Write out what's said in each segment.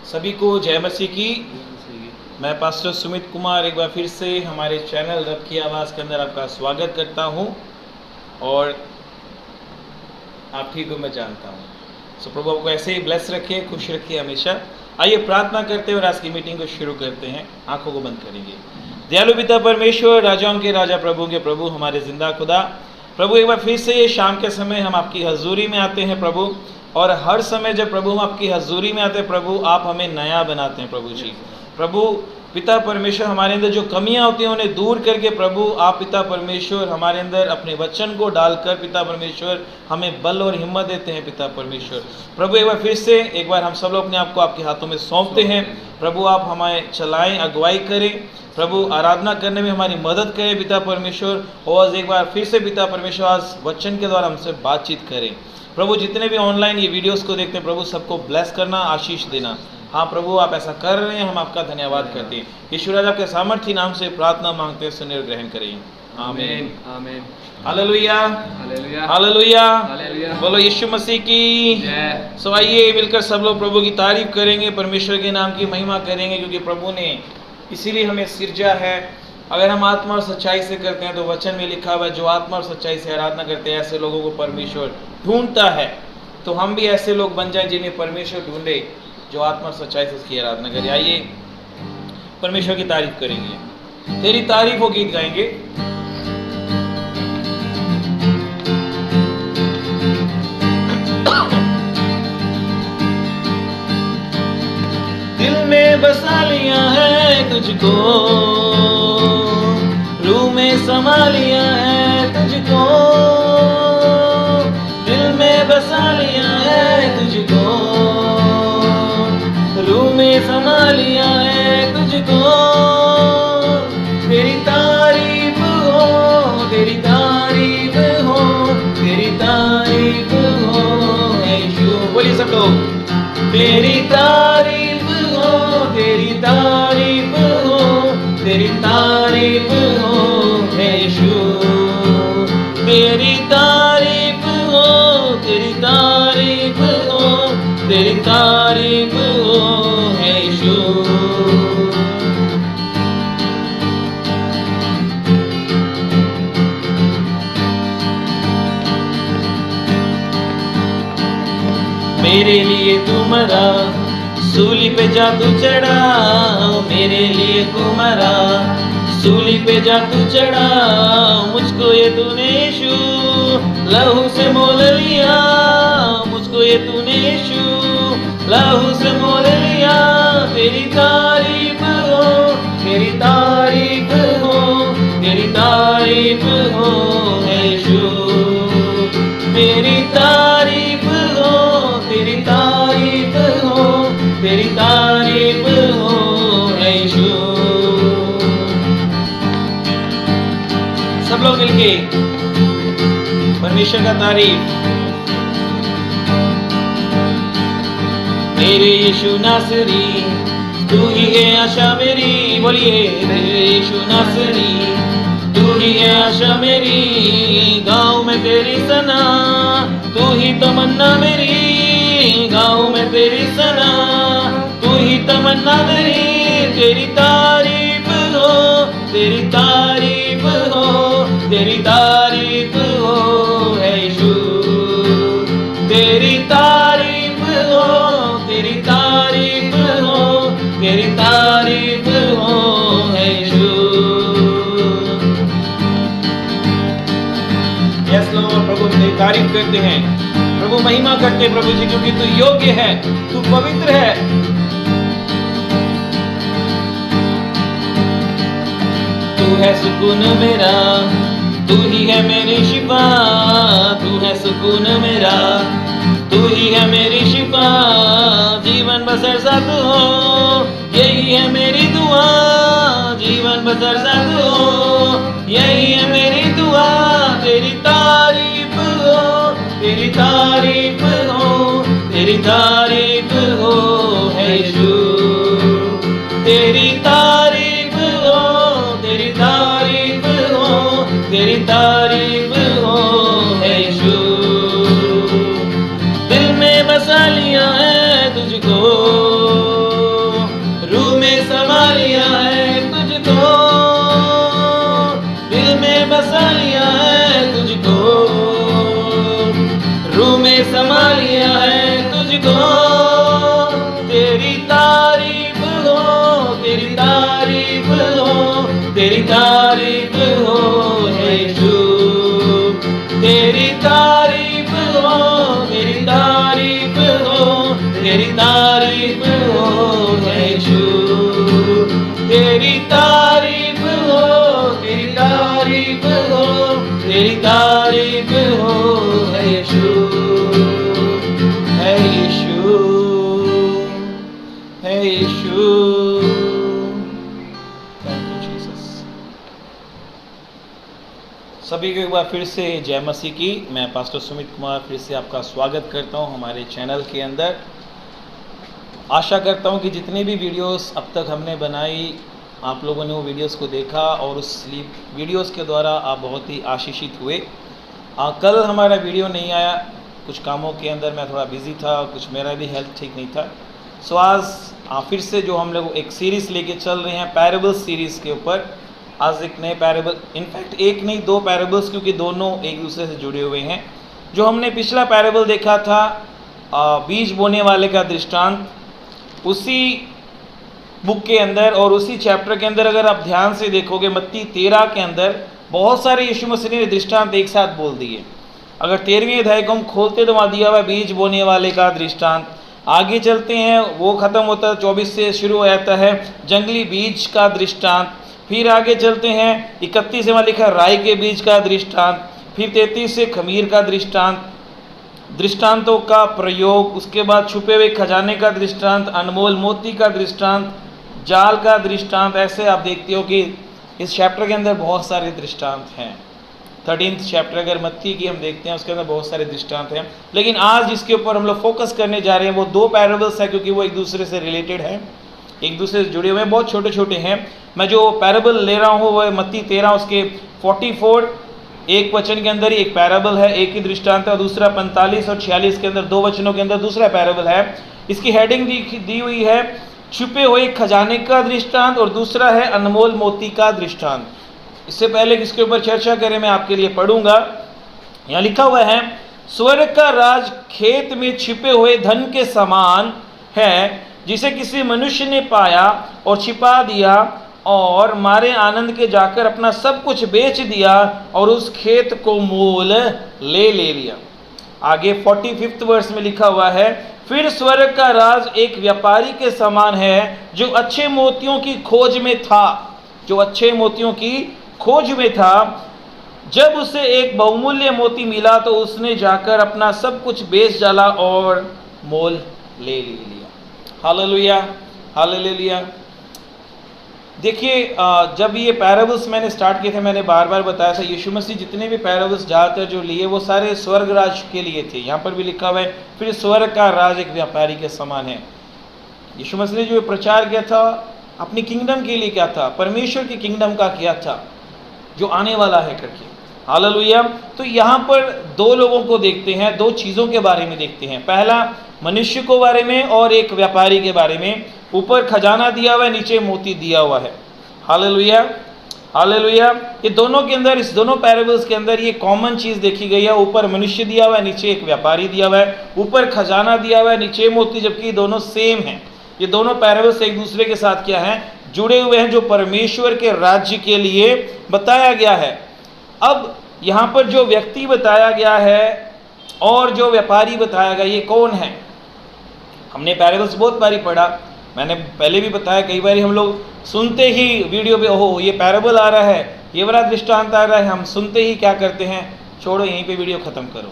सभी को जय मसीह की। मैं पास्टर सुमित कुमार एक बार फिर से हमारे चैनल रब की आवाज़ के अंदर आपका स्वागत करता हूं और आप ठीक हो मैं जानता हूं। सो प्रभु आपको ऐसे ही ब्लेस रखे, खुश रखिए हमेशा। आइए प्रार्थना करते हैं और आज की मीटिंग को शुरू करते हैं। आंखों को बंद करेंगे। दयालु पिता परमेश्वर, राजाओं के राजा, प्रभु के प्रभु, हमारे जिंदा खुदा, प्रभु एक बार फिर से ये शाम के समय हम आपकी हजूरी में आते हैं प्रभु, और हर समय जब प्रभु हम आपकी हजूरी में आते हैं प्रभु, आप हमें नया बनाते हैं प्रभु जी। प्रभु पिता परमेश्वर, हमारे अंदर जो कमियां होती हैं उन्हें दूर करके प्रभु आप पिता परमेश्वर हमारे अंदर अपने वचन को डालकर पिता परमेश्वर हमें बल और हिम्मत देते हैं पिता परमेश्वर। प्रभु एक बार फिर से एक बार हम सब लोग अपने आप को आपके हाथों में सौंपते हैं। प्रभु आप हमें चलाएं, अगुवाई करें प्रभु, आराधना करने में हमारी मदद करें पिता परमेश्वर। और एक बार फिर से पिता परमेश्वर आज वचन के द्वारा हमसे बातचीत करें प्रभु। जितने भी ऑनलाइन ये वीडियोस को देखते हैं प्रभु, सबको ब्लेस करना, आशीष देना। हाँ प्रभु आप ऐसा कर रहे हैं, हम आपका धन्यवाद करते हैं। यीशु राजा के सामर्थ्य नाम से प्रार्थना मांगते हैं, सुनिए ग्रहण करें। आमीन आमीन। Hallelujah hallelujah hallelujah. बोलो यीशु मसीह की जय। सो आइए मिलकर सब लोग प्रभु की तारीफ करेंगे, परमेश्वर के नाम की महिमा करेंगे, क्योंकि प्रभु ने इसीलिए हमें सिरजा है। अगर हम आत्मा और सच्चाई से करते हैं तो वचन में लिखा हुआ है, जो आत्मा और सच्चाई से आराधना करते हैं ऐसे लोगों को परमेश्वर ढूंढता है। तो हम भी ऐसे लोग बन जाएं जिन्हें परमेश्वर ढूंढे, जो आत्मा और सच्चाई से उसकी आराधना करे। आइए परमेश्वर की तारीफ करेंगे, तेरी तारीफ वो गीत गाएंगे। दिल में बसा लिया है तुझको, रूह में समा लिया है तुझको, दिल में बसा लिया है तुझको, रूह में समा लिया है तुझको। तेरी तारीफ हो, तेरी तारीफ हो, तेरी तारीफ हो यीशु। बोलिए सब लोग, तेरी तारीफ हो, तेरी तारीफ हो, तेरी तारीफ हो यीशु। तेरी तारीफ हो, तेरी तारीफ हो, तेरी तारीफ हो यीशु। मेरे लिए तू मरा, सूली पे जा तू चढ़ा, मेरे लिए तू मरा, सूली पे जा तू चढ़ा। मुझको ये तूने यीशु लहू से मोल लिया, मुझको ये तूने यीशु लहू से मोल लिया। तेरी तारीफ हो, तेरी तारीफ हो, तेरी तारीफ हो यीशु। तेरी तारीफ हो, तेरी तारीफ हो, तेरी तारीफ हो यीशु। सब लोग मिलके परमेश्वर का तारीफ। मेरे यीशु नासरी तू ही है आशा मेरी, बोलिए मेरे यीशु नासरी तू ही है आशा मेरी। गाँव में तेरी सना तू ही तमन्ना मेरी, गाँव में तेरी सना तू ही तमन्ना मेरी। तेरी तारीफ हो, तेरी तारीफ हो, तेरी तारीफ हो यीशु। तेरी तारीफ हो, तेरी तारीफ हो, तेरी तारीफ हो यीशु। यस लोग प्रभु तेरी तारीफ करते हैं, प्रभु महिमा करते हैं प्रभु जी, क्योंकि तू योग्य है, तू पवित्र है। तू है सुकून मेरा, तू ही है मेरी शिफा, तू है सुकून मेरा, तू ही है मेरी शिफा। जीवन बसर साथ हो, यही है मेरी दुआ, जीवन बसर साथ हो, यही है मेरी दुआ। तेरी तारीफ हो, तेरी तारीफ हो, तेरी तारीफ हो यीशु। तेरी तारीफ हो, तेरी तारीफ हो, तेरी तारीफ हो यीशु। दिल में बसा लिया है तुझको, तारीफ हो है यीशु, तेरी तारीफ हो, तेरी तारीफ हो, तेरी तारीफ हो है यीशु, है यीशु, है यीशु। Thank you Jesus. सभी को एक बार फिर से जय मसीह की। मैं पास्टर सुमित कुमार फिर से आपका स्वागत करता हूं हमारे चैनल के अंदर। आशा करता हूं कि जितनी भी वीडियोस अब तक हमने बनाई, आप लोगों ने वो वीडियोस को देखा और उस वीडियोस के द्वारा आप बहुत ही आशीषित हुए। कल हमारा वीडियो नहीं आया, कुछ कामों के अंदर मैं थोड़ा बिजी था, कुछ मेरा भी हेल्थ ठीक नहीं था। सो आज फिर से जो हम लोग एक सीरीज़ लेके चल रहे हैं पैराबल्स सीरीज़ के ऊपर। आज एक नए पैराबल, इनफैक्ट एक नहीं दो पैराबल्स, क्योंकि दोनों एक दूसरे से जुड़े हुए हैं। जो हमने पिछला पैराबल देखा था बीज बोने वाले का दृष्टांत, उसी बुक के अंदर और उसी चैप्टर के अंदर अगर आप ध्यान से देखोगे मत्ती 13 के अंदर बहुत सारे यीशु मसीह ने दृष्टांत एक साथ बोल दिए। अगर 13वीं अध्याय को हम खोलते तो वहाँ दिया हुआ बीज बोने वाले का दृष्टांत। आगे चलते हैं, वो ख़त्म होता है 24 से शुरू हो जाता है जंगली बीज का दृष्टांत। फिर आगे चलते हैं 31 में लिखा राई के बीज का दृष्टांत। फिर 33 से खमीर का दृष्टांत, दृष्टांतों का प्रयोग। उसके बाद छुपे हुए खजाने का दृष्टांत, अनमोल मोती का दृष्टांत, जाल का दृष्टांत। ऐसे आप देखते हो कि इस चैप्टर के अंदर बहुत सारे दृष्टांत हैं। 13th चैप्टर अगर मत्ती की हम देखते हैं उसके अंदर बहुत सारे दृष्टांत हैं। लेकिन आज जिसके ऊपर हम लोग फोकस करने जा रहे हैं वो दो पैराबल्स हैं, क्योंकि वो एक दूसरे से रिलेटेड हैं, एक दूसरे से जुड़े हुए हैं, बहुत छोटे छोटे हैं। मैं जो पैराबल ले रहा हूँ वो है मत्ती 13 उसके 44 एक वचन के अंदर ही एक पैराबल है, एक ही दृष्टांत है, और दूसरा 45 और 46 के अंदर दो वचनों के अंदर दूसरा पैराबल है। इसकी हेडिंग दी हुई है छुपे हुए खजाने का दृष्टांत और दूसरा है अनमोल मोती का दृष्टांत। इससे पहले किसके ऊपर चर्चा करें मैं आपके लिए पढ़ूंगा। यहाँ लिखा हुआ है, स्वर्ग का राज खेत में छिपे हुए धन के समान है, जिसे किसी मनुष्य ने पाया और छिपा दिया और मारे आनंद के जाकर अपना सब कुछ बेच दिया और उस खेत को मोल ले लिया। आगे 45th वर्ष में लिखा हुआ है, फिर स्वर्ग का राज एक व्यापारी के समान है जो अच्छे मोतियों की खोज में था, जो अच्छे मोतियों की खोज में था। जब उसे एक बहुमूल्य मोती मिला तो उसने जाकर अपना सब कुछ बेच डाला और मोल ले लिया। Hallelujah, hallelujah. देखिए, जब ये पैराबल्स मैंने स्टार्ट किए थे, मैंने बार बार बताया था यीशु मसीह जितने भी पैराबल्स ज़्यादातर जो लिए वो सारे स्वर्ग राज के लिए थे। यहाँ पर भी लिखा हुआ है, फिर स्वर्ग का राज एक व्यापारी के समान है। यीशु मसीह ने जो प्रचार किया था अपनी किंगडम के लिए क्या था, परमेश्वर की किंगडम का किया था, जो आने वाला है करके। हालेलुया। तो यहाँ पर दो लोगों को देखते हैं, दो चीज़ों के बारे में देखते हैं। पहला मनुष्य को बारे में और एक व्यापारी के बारे में। ऊपर खजाना दिया हुआ है, नीचे मोती दिया हुआ है। Hallelujah, hallelujah. ये दोनों के अंदर, इस दोनों पैराबल्स के अंदर ये कॉमन चीज़ देखी गई है। ऊपर मनुष्य दिया हुआ है, नीचे एक व्यापारी दिया हुआ है। ऊपर खजाना दिया हुआ है, नीचे मोती, जबकि दोनों सेम हैं। ये दोनों पैराबल्स एक दूसरे के साथ क्या हैं, जुड़े हुए हैं, जो परमेश्वर के राज्य के लिए बताया गया है। अब यहाँ पर जो व्यक्ति बताया गया है और जो व्यापारी बताया गया, ये कौन है? हमने पैराबल्स बहुत बारी पढ़ा, मैंने पहले भी बताया, कई बार हम लोग सुनते ही वीडियो पे ओहो ये पैराबल आ रहा है, ये बड़ा दृष्टांत आ रहा है, हम सुनते ही क्या करते हैं, छोड़ो यहीं पे वीडियो ख़त्म करो।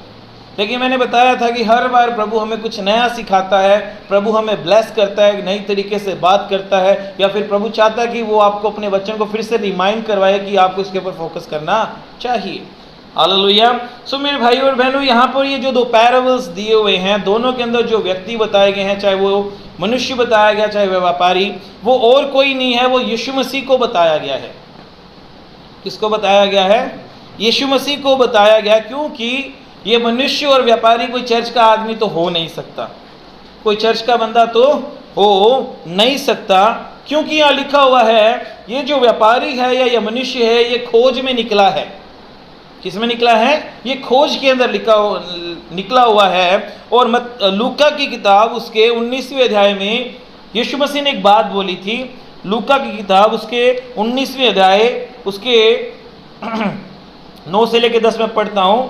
लेकिन मैंने बताया था कि हर बार प्रभु हमें कुछ नया सिखाता है, प्रभु हमें ब्लेस करता है, नई तरीके से बात करता है, या फिर प्रभु चाहता है कि वो आपको अपने वचन को फिर से रिमाइंड करवाए कि आपको इसके ऊपर फोकस करना चाहिए। हालेलुया। सो मेरे भाई और बहनों, यहाँ पर ये जो दो पैराबल्स दिए हुए हैं, दोनों के अंदर जो व्यक्ति बताए गए हैं, चाहे वो मनुष्य बताया गया चाहे वह व्यापारी, वो और कोई नहीं है, वो यीशु मसीह को बताया गया है। किसको बताया गया है? यीशु मसीह को बताया गया, क्योंकि ये मनुष्य और व्यापारी कोई चर्च का आदमी तो हो नहीं सकता, कोई चर्च का बंदा तो हो नहीं सकता, क्योंकि यहाँ लिखा हुआ है ये जो व्यापारी है या ये मनुष्य है, ये खोज में निकला है। किसमें निकला है? ये खोज के अंदर निकला हुआ है। और लूका की किताब उसके 19वें अध्याय में यीशु मसीह ने एक बात बोली थी। लूका की किताब उसके 19वें अध्याय उसके 9 से लेकर 10 में पढ़ता हूँ।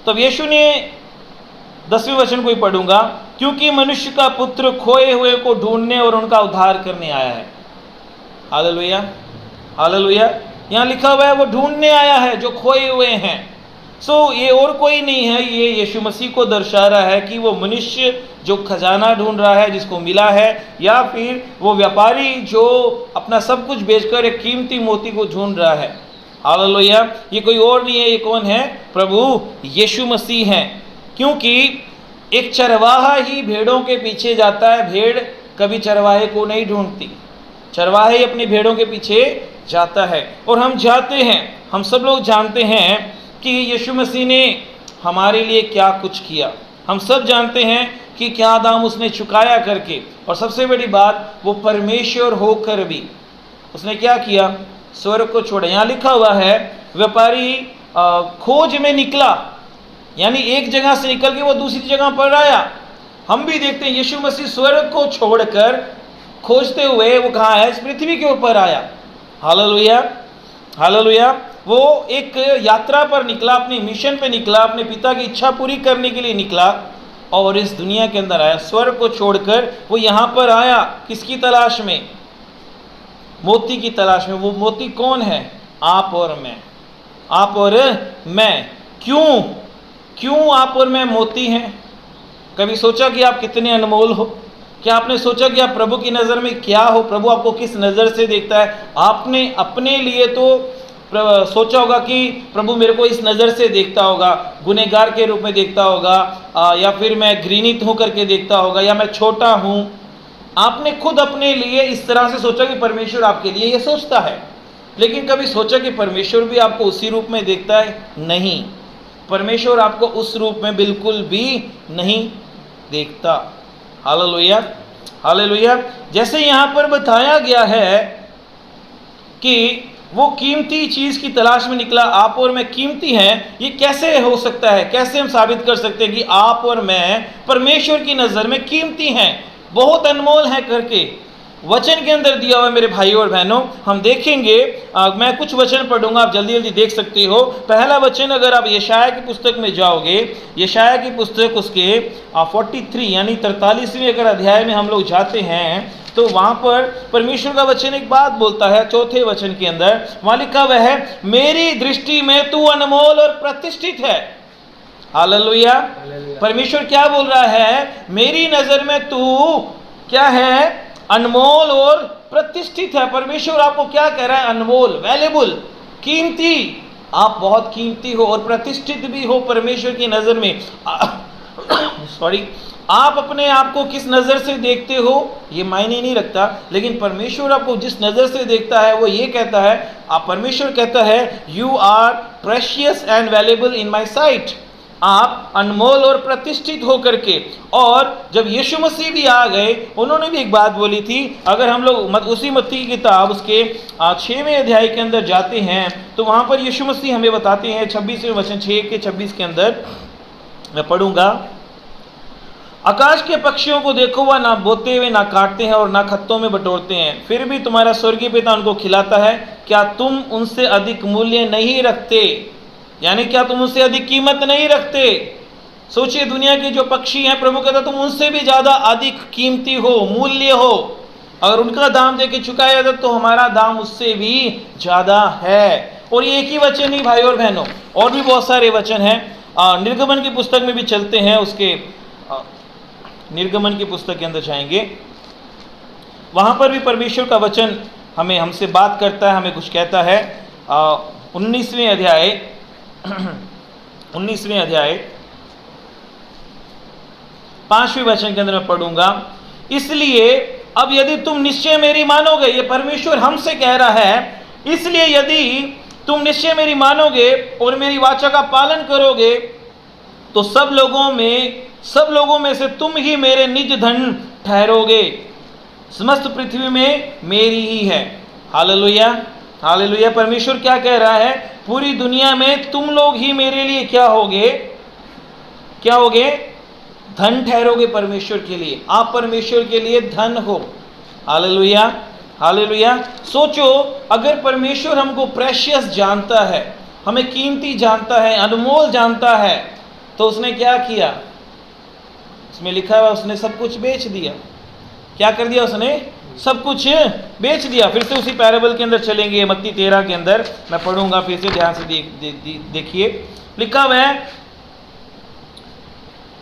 तब यीशु ने 10वें वचन को ही पढ़ूंगा। क्योंकि मनुष्य का पुत्र खोए हुए को ढूंढने और उनका उद्धार करने आया है। Hallelujah, hallelujah. यहाँ लिखा हुआ है वो ढूंढने आया है जो खोए हुए हैं। ये और कोई नहीं है, ये यीशु मसीह को दर्शा रहा है कि वो मनुष्य जो खजाना ढूंढ रहा है, जिसको मिला है, या फिर वो व्यापारी जो अपना सब कुछ बेचकर एक कीमती मोती को ढूंढ रहा है। हालेलुया। ये कोई और नहीं है, ये कौन है? प्रभु यीशु मसीह है। क्योंकि एक चरवाहा ही भेड़ों के पीछे जाता है, भेड़ कभी चरवाहे को नहीं ढूंढती, चरवाहे अपनी भेड़ों के पीछे जाता है। और हम जाते हैं, हम सब लोग जानते हैं कि यीशु मसीह ने हमारे लिए क्या कुछ किया। हम सब जानते हैं कि क्या दाम उसने चुकाया करके। और सबसे बड़ी बात, वो परमेश्वर होकर भी उसने क्या किया? स्वर्ग को छोड़ा। यहाँ लिखा हुआ है व्यापारी खोज में निकला, यानी एक जगह से निकल के वो दूसरी जगह पर आया। हम भी देखते हैं यीशु मसीह स्वर्ग को छोड़कर खोजते हुए वो कहाँ है? इस पृथ्वी के ऊपर आया। Hallelujah, hallelujah. वो एक यात्रा पर निकला, अपने मिशन पे निकला, अपने पिता की इच्छा पूरी करने के लिए निकला और इस दुनिया के अंदर आया। स्वर्ग को छोड़कर वो यहाँ पर आया, किसकी तलाश में? मोती की तलाश में। वो मोती कौन है? आप और मैं, आप और मैं। क्यों आप और मैं मोती हैं? कभी सोचा कि आप कितने अनमोल हो? क्या आपने सोचा कि आप प्रभु की नज़र में क्या हो? प्रभु आपको किस नज़र से देखता है? आपने अपने लिए तो सोचा होगा कि प्रभु मेरे को इस नज़र से देखता होगा, गुनहगार के रूप में देखता होगा, या फिर मैं घृणित होकर के देखता होगा, या मैं छोटा हूँ। आपने खुद अपने लिए इस तरह से सोचा कि परमेश्वर आपके लिए ये सोचता है। लेकिन कभी सोचा कि परमेश्वर भी आपको उसी रूप में देखता है? नहीं, परमेश्वर आपको उस रूप में बिल्कुल भी नहीं देखता। Hallelujah, hallelujah. जैसे यहाँ पर बताया गया है कि वो कीमती चीज़ की तलाश में निकला। आप और मैं कीमती हैं। ये कैसे हो सकता है? कैसे हम साबित कर सकते हैं कि आप और मैं परमेश्वर की नज़र में कीमती हैं, बहुत अनमोल हैं करके? वचन के अंदर दिया हुआ है मेरे भाइयों और बहनों। हम देखेंगे, मैं कुछ वचन पढ़ूंगा, आप जल्दी जल्दी देख सकते हो। पहला वचन, अगर आप यशाया की पुस्तक में जाओगे, यशाया की पुस्तक उसके 43 यानी 43वें अगर अध्याय में हम लोग जाते हैं तो वहाँ पर परमेश्वर का वचन एक बात बोलता है। चौथे वचन के अंदर वहाँ लिखा हुआ है, मेरी दृष्टि में तू अनमोल और प्रतिष्ठित है। हालेलुया। परमेश्वर क्या बोल रहा है? मेरी नज़र में तू क्या है? अनमोल और प्रतिष्ठित है। परमेश्वर आपको क्या कह रहा है? अनमोल, वैल्यूएबल, कीमती। आप बहुत कीमती हो और प्रतिष्ठित भी हो परमेश्वर की नज़र में। सॉरी, आप अपने आप को किस नज़र से देखते हो ये मायने नहीं रखता, लेकिन परमेश्वर आपको जिस नज़र से देखता है वो ये कहता है, आप परमेश्वर कहता है, you are precious and valuable in my sight. आप अनमोल और प्रतिष्ठित होकर के। और जब यीशु मसीह भी आ गए, उन्होंने भी एक बात बोली थी। अगर हम लोग उसी मत्ती की किताब उसके 6वें अध्याय के अंदर जाते हैं तो वहाँ पर यीशु मसीह हमें बताते हैं 26वें वचन 6 के 26 के अंदर, मैं पढ़ूंगा। आकाश के पक्षियों को देखो, वह ना बोते हुए, ना काटते हैं और ना खत्तों में बटोरते हैं, फिर भी तुम्हारा स्वर्गीय पिता उनको खिलाता है। क्या तुम उनसे अधिक मूल्य नहीं रखते? यानी क्या तुम उनसे अधिक कीमत नहीं रखते? सोचिए, दुनिया के जो पक्षी हैं, प्रभु कहता तुम उनसे भी ज़्यादा अधिक कीमती हो, मूल्य हो। अगर उनका दाम दे के चुकाया जाता तो हमारा दाम उससे भी ज़्यादा है। और ये एक ही वचन नहीं भाई और बहनों, और भी बहुत सारे वचन हैं। निर्गमन की पुस्तक में भी चलते हैं, उसके निर्गमन की पुस्तक के अंदर जाएंगे, वहाँ पर भी परमेश्वर का वचन हमसे बात करता है, हमें कुछ कहता है। 19वें अध्याय 5वें वचन के अंदर मैं पढ़ूंगा। इसलिए अब यदि तुम निश्चय मेरी मानोगे, ये परमेश्वर हमसे कह रहा है, इसलिए यदि तुम निश्चय मेरी मानोगे और मेरी वाचा का पालन करोगे तो सब लोगों में से तुम ही मेरे निज धन ठहरोगे। समस्त पृथ्वी में मेरी ही है। Hallelujah, hallelujah. परमेश्वर क्या कह रहा है? पूरी दुनिया में तुम लोग ही मेरे लिए क्या होगे? धन ठहरोगे परमेश्वर के लिए। आप परमेश्वर के लिए धन हो। Hallelujah, hallelujah. सोचो, अगर परमेश्वर हमको प्रेशियस जानता है, हमें कीमती जानता है, अनमोल जानता है, तो उसने क्या किया? इसमें लिखा हुआ उसने सब कुछ बेच दिया। क्या कर दिया उसने? सब कुछ बेच दिया। फिर से उसी पैराबल के अंदर चलेंगे, मत्ती 13 के अंदर मैं पढ़ूंगा, फिर से ध्यान से देखिए। लिखा हुआ है,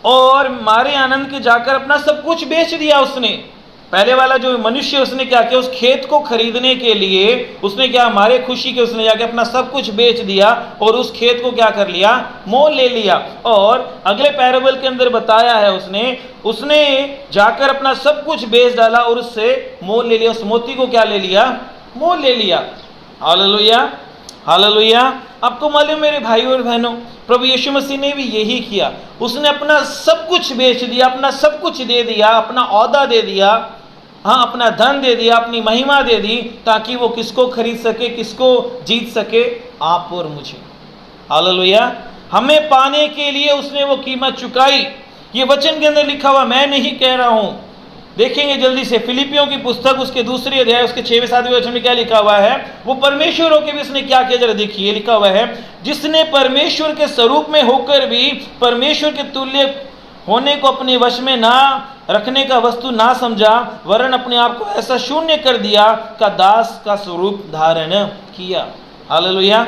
और मारे आनंद के जाकर अपना सब कुछ बेच दिया उसने। पहले वाला जो मनुष्य, उसने क्या किया? उस खेत को खरीदने के लिए उसने क्या, मारे खुशी के उसने जाके अपना सब कुछ बेच दिया और उस खेत को क्या कर लिया? मोल ले लिया। और अगले पैराबल के अंदर बताया है उसने जाकर अपना सब कुछ बेच डाला और उससे मोल ले लिया। उस मोती को क्या ले लिया? मोल ले लिया। Hallelujah, hallelujah. आपको मालूम मेरे भाइयों और बहनों, प्रभु यीशु मसीह ने भी यही किया। उसने अपना सब कुछ बेच दिया, अपना सब कुछ दे दिया, अपना औहदा दे दिया, हाँ, अपना धन दे दिया, अपनी महिमा दे दी, ताकि वो किसको खरीद सके, किसको जीत सके? आप और मुझे। हालेलुया। हमें पाने के लिए उसने वो कीमत चुकाई। ये वचन के अंदर लिखा हुआ, मैं नहीं कह रहा हूं। देखेंगे जल्दी से, फिलिपियों की पुस्तक उसके 2 अध्याय उसके 6वें-7वें वचन में क्या लिखा हुआ है? वो परमेश्वर होकर भी उसने क्या किया, जरा देखिए। लिखा हुआ है, जिसने परमेश्वर के स्वरूप में होकर भी परमेश्वर के तुल्य होने को अपने वश में ना रखने का वस्तु ना समझा, वरन अपने आप को ऐसा शून्य कर दिया का दास का स्वरूप धारण किया। Hallelujah,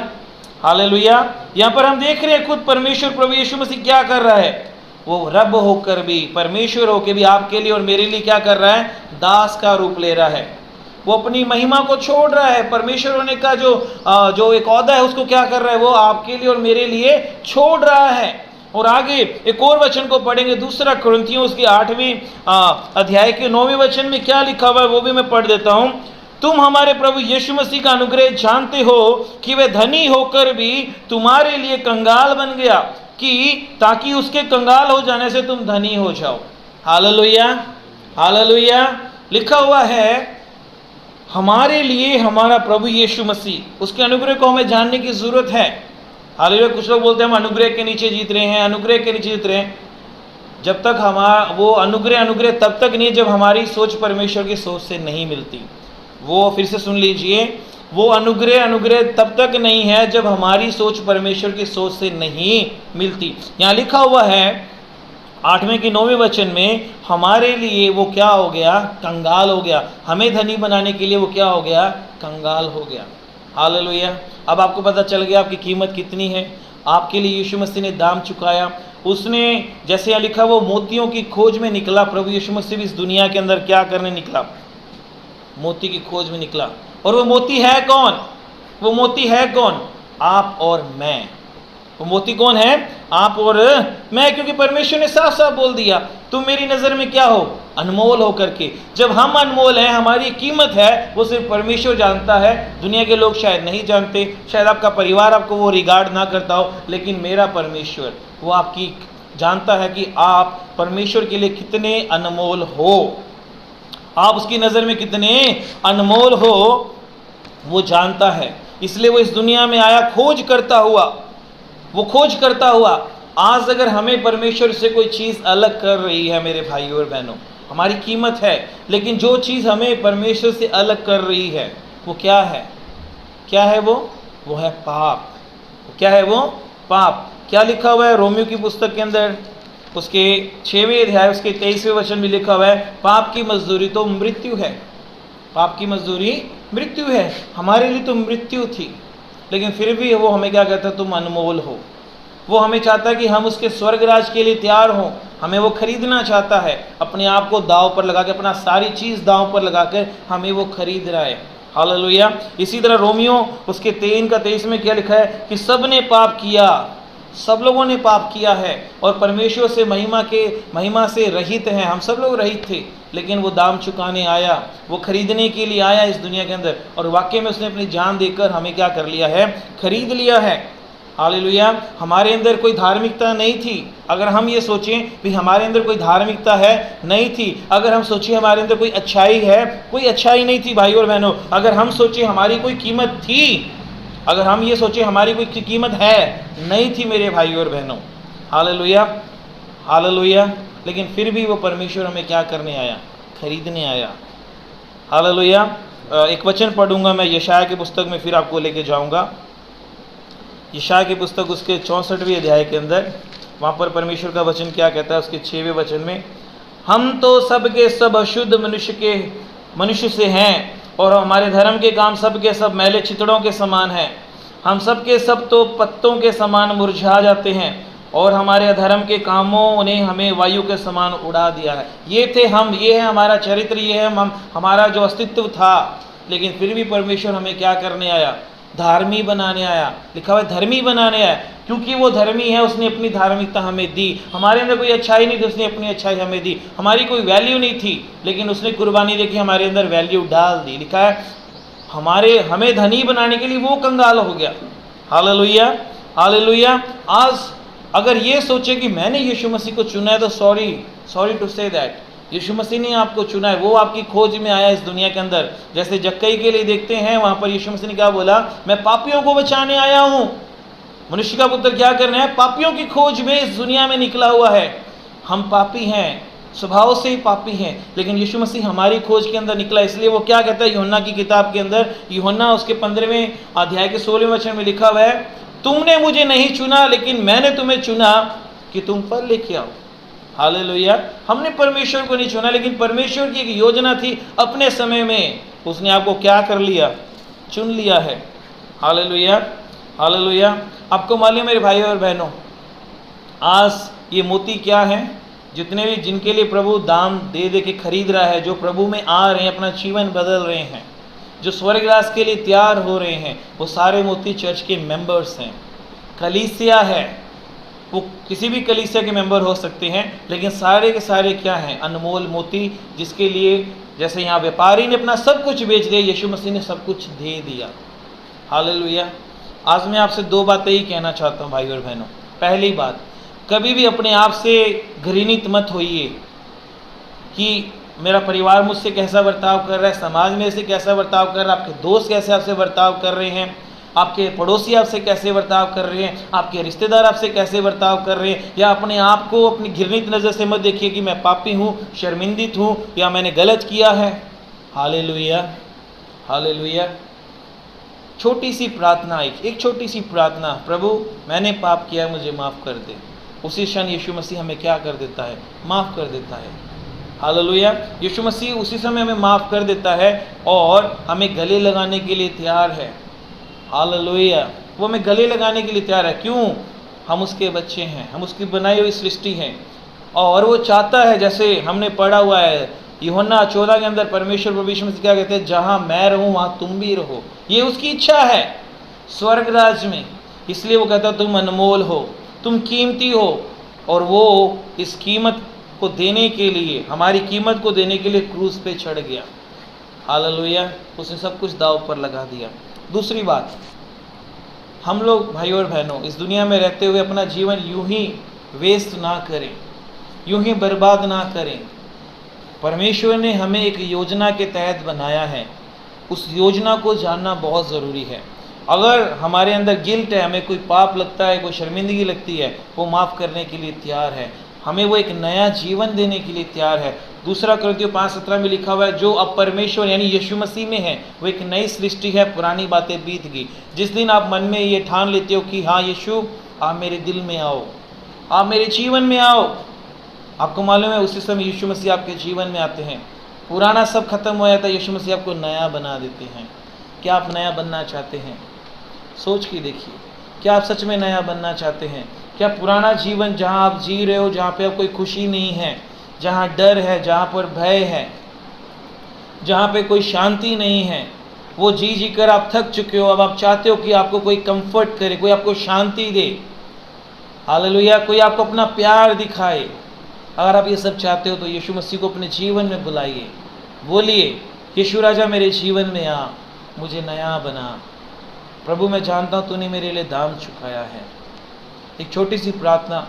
hallelujah. यहाँ पर हम देख रहे हैं खुद परमेश्वर प्रभु यीशु मसीह क्या कर रहा है। वो रब होकर भी, परमेश्वर होकर भी आपके लिए और मेरे लिए क्या कर रहा है? दास का रूप ले रहा है। वो अपनी महिमा को छोड़ रहा है। परमेश्वर होने का जो एक औहदा है उसको क्या कर रहा है? वो आपके लिए और मेरे लिए छोड़ रहा है। और आगे एक और वचन को पढ़ेंगे, 2 कुरिन्थियों उसके 8वें अध्याय के 9वें वचन में क्या लिखा हुआ है वो भी मैं पढ़ देता हूं। तुम हमारे प्रभु यीशु मसीह का अनुग्रह जानते हो कि वह धनी होकर भी तुम्हारे लिए कंगाल बन गया, कि ताकि उसके कंगाल हो जाने से तुम धनी हो जाओ। Hallelujah, hallelujah. लिखा हुआ है, हमारे लिए हमारा प्रभु यीशु मसीह, उसके अनुग्रह को हमें जानने की जरूरत है। हालेलुया। कुछ लोग बोलते हैं हम अनुग्रह के नीचे जीत रहे हैं, अनुग्रह के नीचे जीत रहे हैं। जब तक वो अनुग्रह तब तक नहीं जब हमारी सोच परमेश्वर की सोच से नहीं मिलती। वो फिर से सुन लीजिए, वो अनुग्रह तब तक नहीं है जब हमारी सोच परमेश्वर की सोच से नहीं मिलती। यहाँ लिखा हुआ है 8वें के 9वें वचन में, हमारे लिए वो क्या हो गया? कंगाल हो गया। हमें धनी बनाने के लिए वो क्या हो गया? कंगाल हो गया। हालेलुया। अब आपको पता चल गया आपकी कीमत कितनी है। आपके लिए यीशु मसीह ने दाम चुकाया। उसने, जैसे यहाँ लिखा, वो मोतियों की खोज में निकला। प्रभु यीशु मसीह भी इस दुनिया के अंदर क्या करने निकला? मोती की खोज में निकला। और वो मोती है कौन? वो मोती है कौन? आप और मैं। वो मोती कौन है? आप और मैं। क्योंकि परमेश्वर ने साफ साफ बोल दिया, तुम मेरी नज़र में क्या हो? अनमोल हो करके। जब हम अनमोल हैं, हमारी कीमत है, वो सिर्फ परमेश्वर जानता है। दुनिया के लोग शायद नहीं जानते, शायद आपका परिवार आपको वो रिगार्ड ना करता हो, लेकिन मेरा परमेश्वर वो आपकी जानता है कि आप परमेश्वर के लिए कितने अनमोल हो, आप उसकी नज़र में कितने अनमोल हो, वो जानता है। इसलिए वो इस दुनिया में आया खोज करता हुआ। वो खोज करता हुआ। आज अगर हमें परमेश्वर से कोई चीज़ अलग कर रही है मेरे भाइयों और बहनों, हमारी कीमत है, लेकिन जो चीज़ हमें परमेश्वर से अलग कर रही है वो क्या है? क्या है वो? वो है पाप। क्या है वो? पाप। क्या लिखा हुआ है रोमियो की पुस्तक के अंदर उसके 6वें अध्याय उसके 23वें वचन में लिखा हुआ है, पाप की मजदूरी तो मृत्यु है। पाप की मजदूरी मृत्यु है। हमारे लिए तो मृत्यु थी, लेकिन फिर भी वो हमें क्या कहता है? तुम अनमोल हो। वो हमें चाहता है कि हम उसके स्वर्ग राज के लिए तैयार हों। हमें वो खरीदना चाहता है, अपने आप को दांव पर लगा के, अपना सारी चीज़ दांव पर लगा कर हमें वो खरीद रहा है। हालेलुया। इसी तरह रोमियो उसके 3 का 23 में क्या लिखा है कि सब ने पाप किया, सब लोगों ने पाप किया है और परमेश्वर से महिमा से रहित हैं। हम सब लोग रहित थे, लेकिन वो दाम चुकाने आया, वो खरीदने के लिए आया इस दुनिया के अंदर, और वाकई में उसने अपनी जान देकर हमें क्या कर लिया है? खरीद लिया है। हालेलुया। हमारे अंदर कोई धार्मिकता नहीं थी। अगर हम ये सोचें कि हमारे अंदर कोई धार्मिकता है, नहीं थी। अगर हम सोचें हमारे अंदर कोई अच्छाई है, कोई अच्छाई नहीं थी भाई और बहनों। अगर हम सोचें हमारी कोई कीमत थी, अगर हम ये सोचें हमारी कोई कीमत है, नहीं थी मेरे भाई और बहनों। Hallelujah, hallelujah. लेकिन फिर भी वो परमेश्वर हमें क्या करने आया? खरीदने आया। हालेलुया। एक वचन पढ़ूंगा मैं यशाया की पुस्तक में, फिर आपको लेके जाऊंगा। यशाया की पुस्तक उसके 64वें अध्याय के अंदर वहाँ पर परमेश्वर का वचन क्या कहता है उसके 6वें वचन में, हम तो सब के सब अशुद्ध मनुष्य से हैं और हमारे धर्म के काम सब के सब मैले चितड़ों के समान हैं। हम सब के सब तो पत्तों के समान मुरझा जाते हैं और हमारे अधर्म के कामों ने हमें वायु के समान उड़ा दिया है। ये थे हम, ये है हमारा चरित्र, ये है हमारा जो अस्तित्व था। लेकिन फिर भी परमेश्वर हमें क्या करने आया? धार्मी बनाने आया। लिखा हुआ है धर्मी बनाने आया, क्योंकि वो धर्मी है, उसने अपनी धार्मिकता हमें दी। हमारे अंदर कोई अच्छाई नहीं थी, उसने अपनी अच्छाई हमें दी। हमारी कोई वैल्यू नहीं थी, लेकिन उसने कुर्बानी देके हमारे अंदर वैल्यू डाल दी। लिखा है हमें धनी बनाने के लिए वो कंगाल हो गया। Hallelujah, hallelujah. आज अगर ये सोचे कि मैंने यीशु मसीह को चुना है, तो सॉरी टू से दैट, यीशु मसीह ने आपको चुना है। वो आपकी खोज में आया इस दुनिया के अंदर। जैसे जक्कई के लिए देखते हैं, वहाँ पर यीशु मसीह ने क्या बोला? मैं पापियों को बचाने आया हूँ। मनुष्य का पुत्र क्या करना है? पापियों की खोज में इस दुनिया में निकला हुआ है। हम पापी हैं, स्वभाव से ही पापी हैं, लेकिन यीशु मसीह हमारी खोज के अंदर निकला। इसलिए वो क्या कहता है यूहन्ना की किताब के अंदर, यूहन्ना उसके 15वें अध्याय के 16वें वचन में लिखा हुआ है, तुमने मुझे नहीं चुना, लेकिन मैंने तुम्हें चुना कि तुम फल लेके आओ। हालेलुया। हमने परमेश्वर को नहीं चुना, लेकिन परमेश्वर की एक योजना थी। अपने समय में उसने आपको क्या कर लिया? चुन लिया है। Hallelujah, hallelujah. आपको मालूम मेरे भाइयों और बहनों, आज ये मोती क्या है? जितने भी जिनके लिए प्रभु दाम दे दे के खरीद रहा है, जो प्रभु में आ रहे हैं, अपना जीवन बदल रहे हैं, जो स्वर्गराज के लिए तैयार हो रहे हैं, वो सारे मोती चर्च के मेंबर्स हैं। कलीसिया है, वो किसी भी कलीसिया के मेंबर हो सकते हैं, लेकिन सारे के सारे क्या हैं? अनमोल मोती, जिसके लिए जैसे यहाँ व्यापारी ने अपना सब कुछ बेच दिया, यीशु मसीह ने सब कुछ दे दिया। हालेलुया। आज मैं आपसे 2 बातें ही कहना चाहता हूँ भाई और बहनों। पहली बात, कभी भी अपने आप से घृणित मत होइए कि मेरा परिवार मुझसे कैसा बर्ताव कर रहा है, समाज में से कैसा बर्ताव कर रहा है, आपके दोस्त कैसे आपसे बर्ताव कर रहे हैं, आपके पड़ोसी आपसे कैसे बर्ताव कर रहे हैं, आपके रिश्तेदार आपसे कैसे बर्ताव कर रहे हैं। या अपने आप को अपनी घृणित नज़र से मत देखिए कि मैं पापी हूँ, शर्मिंदित हूँ, या मैंने गलत किया है। Hallelujah, hallelujah. छोटी सी प्रार्थना, एक छोटी सी प्रार्थना, प्रभु मैंने पाप किया, मुझे माफ़ कर दे। उसी क्षण यीशु मसीह हमें क्या कर देता है? माफ़ कर देता है। हालेलुया। यीशु मसीह उसी समय हमें माफ़ कर देता है और हमें गले लगाने के लिए तैयार है। हालेलुया। वो हमें गले लगाने के लिए तैयार है। क्यों? हम उसके बच्चे हैं, हम उसकी बनाई हुई सृष्टि हैं, और वो चाहता है, जैसे हमने पढ़ा हुआ है यूहन्ना 14 के अंदर, परमेश्वर प्रभु यीशु मसीह क्या कहते हैं? जहाँ मैं रहूँ वहाँ तुम भी रहो। ये उसकी इच्छा है स्वर्ग राज में। इसलिए वो कहता है तुम अनमोल हो, तुम कीमती हो, और वो इस कीमत को देने के लिए, हमारी कीमत को देने के लिए क्रूस पे चढ़ गया। हालेलुया। उसने सब कुछ दांव पर लगा दिया। दूसरी बात, हम लोग भाई और बहनों इस दुनिया में रहते हुए अपना जीवन यूं ही वेस्ट ना करें, यूं ही बर्बाद ना करें। परमेश्वर ने हमें एक योजना के तहत बनाया है, उस योजना को जानना बहुत ज़रूरी है। अगर हमारे अंदर गिल्ट है, हमें कोई पाप लगता है, कोई शर्मिंदगी लगती है, वो माफ़ करने के लिए तैयार है। हमें वो एक नया जीवन देने के लिए तैयार है। 2 कुरिन्थियों 5:17 में लिखा हुआ है, जो अब परमेश्वर यानी यीशु मसीह में है, वो एक नई सृष्टि है, पुरानी बातें बीत गई। जिस दिन आप मन में ये ठान लेते हो कि हाँ यीशु आप मेरे दिल में आओ, आप मेरे जीवन में आओ, आपको मालूम है उसी समय यीशु मसीह आपके जीवन में आते हैं। पुराना सब खत्म हो जाता है, यीशु मसीह आपको नया बना देते हैं। क्या आप नया बनना चाहते हैं? सोच के देखिए, क्या आप सच में नया बनना चाहते हैं? क्या पुराना जीवन जहाँ आप जी रहे हो, जहाँ पे आप कोई खुशी नहीं है, जहाँ डर है, जहाँ पर भय है, जहाँ पे कोई शांति नहीं है, वो जी कर आप थक चुके हो, अब आप चाहते हो कि आपको कोई कंफर्ट करे, कोई आपको शांति दे। हालेलुया। कोई आपको अपना प्यार दिखाए। अगर आप ये सब चाहते हो तो यीशु मसीह को अपने जीवन में बुलाइए, बोलिए यीशु राजा मेरे जीवन में आ, मुझे नया बना। प्रभु मैं जानता हूँ तूने मेरे लिए दाम चुकाया है। एक छोटी सी प्रार्थना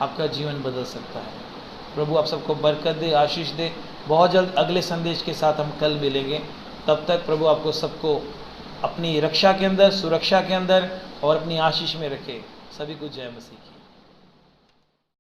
आपका जीवन बदल सकता है। प्रभु आप सबको बरकत दे, आशीष दे। बहुत जल्द अगले संदेश के साथ हम कल मिलेंगे। तब तक प्रभु आपको सबको अपनी रक्षा के अंदर, सुरक्षा के अंदर और अपनी आशीष में रखे। सभी को जय मसीह की।